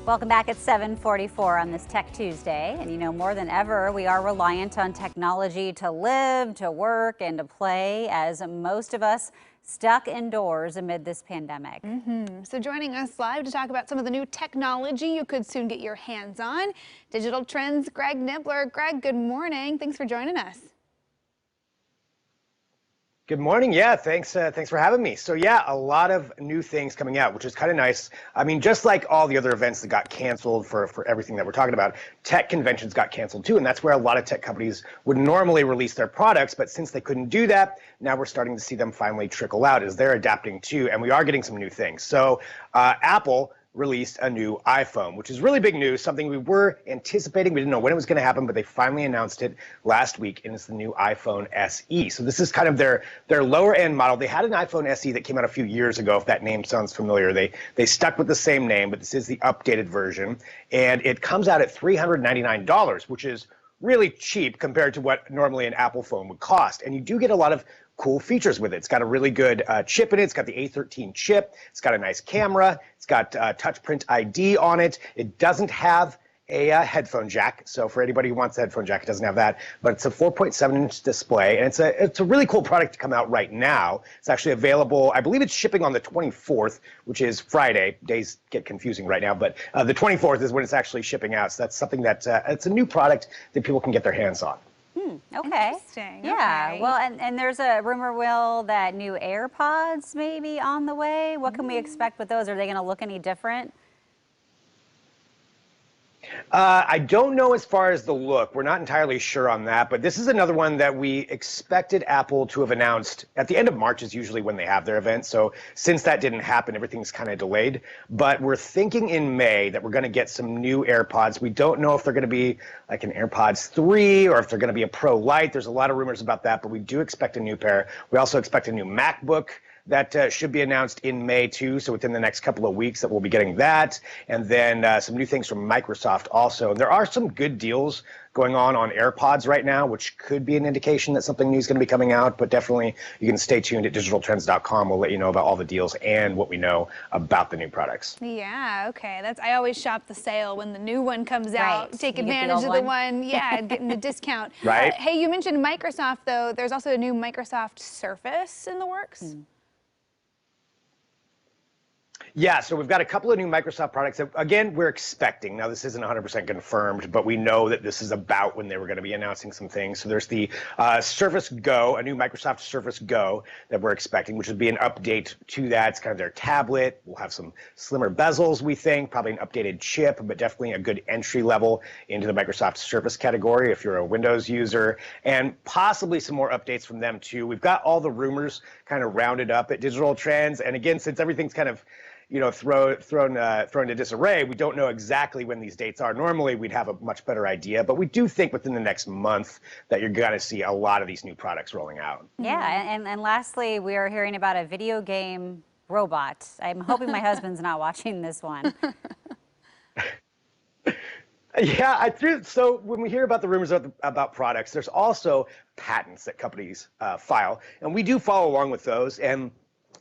Welcome back at 7:44 on this Tech Tuesday. And you know, more than ever, we are reliant on technology to live, to work, and to play, as most of us stuck indoors amid this pandemic. So joining us live to talk about some of the new technology you could soon get your hands on, Digital Trends Greg Nibler. Greg, good morning. Thanks for joining us. Good morning. Yeah, thanks for having me. So yeah, a lot of new things coming out, which is kind of nice. I mean, just like all the other events that got canceled for everything that we're talking about, tech conventions got canceled too, and that's where a lot of tech companies would normally release their products. But since they couldn't do that, now we're starting to see them finally trickle out as they're adapting too, and we are getting some new things. So Apple released a new iPhone, which is really big news, something we were anticipating. We didn't know when it was going to happen, but they finally announced it last week, and it's the new iPhone SE. So this is kind of their lower end model. They had an iPhone SE that came out a few years ago, if that name sounds familiar. They stuck with the same name, but this is the updated version, and it comes out at $399, which is really cheap compared to what normally an Apple phone would cost. And you do get a lot of cool features with it. It's got a really good chip in it. It's got the A13 chip. It's got a nice camera. It's got touch print ID on it. It doesn't have a headphone jack. So for anybody who wants a headphone jack, it doesn't have that. But it's a 4.7-inch display, and it's a really cool product to come out right now. It's actually available. I believe it's shipping on the 24th, which is Friday. Days get confusing right now, but the 24th is when it's actually shipping out. So that's something that it's a new product that people can get their hands on. Okay. Interesting. Yeah. Okay. Well, and there's a rumor, Will, that new AirPods may be on the way. What can we expect with those? Are they going to look any different? I don't know as far as the look. We're not entirely sure on that, but this is another one that we expected Apple to have announced at the end of March is usually when they have their event. So since that didn't happen, everything's kind of delayed. But we're thinking in May that we're going to get some new AirPods. We don't know if they're going to be like an AirPods 3 or if they're going to be a Pro Lite. There's a lot of rumors about that, but we do expect a new pair. We also expect a new MacBook that should be announced in May too, so within the next couple of weeks that we'll be getting that, and then some new things from Microsoft also. And there are some good deals going on AirPods right now, which could be an indication that something new is going to be coming out, but definitely you can stay tuned at digitaltrends.com. We'll let you know about all the deals and what we know about the new products. Yeah, okay. I always shop the sale when the new one comes out. Right. Take You get advantage the of old the one, yeah, getting a discount. Right. Hey, you mentioned Microsoft though. There's also a new Microsoft Surface in the works. Yeah, so we've got a couple of new Microsoft products that, again, we're expecting. Now, this isn't 100% confirmed, but we know that this is about when they were going to be announcing some things. So there's the Surface Go, a new Microsoft Surface Go that we're expecting, which would be an update to that. It's kind of their tablet. We'll have some slimmer bezels, we think, probably an updated chip, but definitely a good entry level into the Microsoft Surface category if you're a Windows user, and possibly some more updates from them, too. We've got all the rumors kind of rounded up at Digital Trends, and again, since everything's kind of thrown into disarray, we don't know exactly when these dates are. Normally, we'd have a much better idea, but we do think within the next month that you're going to see a lot of these new products rolling out. Yeah, and lastly, we are hearing about a video game robot. I'm hoping my husband's not watching this one. Yeah, so when we hear about the rumors about products, there's also patents that companies file, and we do follow along with those. And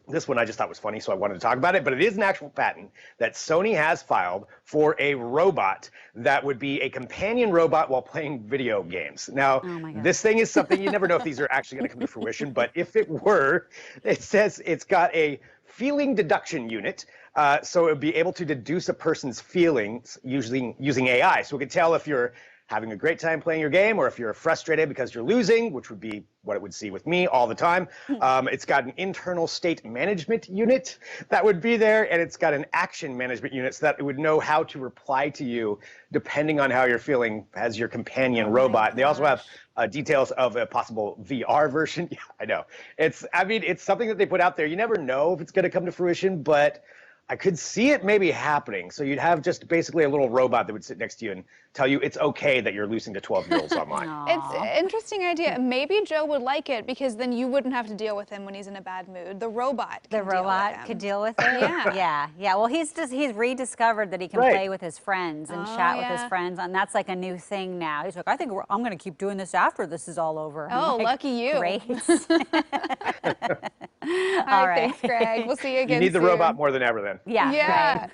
this one I just thought was funny, so I wanted to talk about it, but it is an actual patent that Sony has filed for a robot that would be a companion robot while playing video games. Now, this thing is something, you never know if these are actually going to come to fruition, but if it were, it says it's got a feeling deduction unit, so it would be able to deduce a person's feelings using AI. So it could tell if you're having a great time playing your game, or if you're frustrated because you're losing, which would be what it would see with me all the time. It's got an internal state management unit that would be there, and it's got an action management unit so that it would know how to reply to you depending on how you're feeling as your companion robot. They also have details of a possible VR version. Yeah, I know. It's something that they put out there. You never know if it's going to come to fruition, but I could see it maybe happening. So you'd have just basically a little robot that would sit next to you and tell you it's okay that you're losing to 12-year-olds online. It's an interesting idea. Maybe Joe would like it because then you wouldn't have to deal with him when he's in a bad mood. The robot could deal with it. Yeah. Well, he's rediscovered that he can play with his friends and chat with his friends, and that's like a new thing now. He's like, I think I'm going to keep doing this after this is all over. Oh, like, lucky you. Great. All right. Thanks, Greg. We'll see you again You need the soon. robot more than ever then. Yeah. Yeah.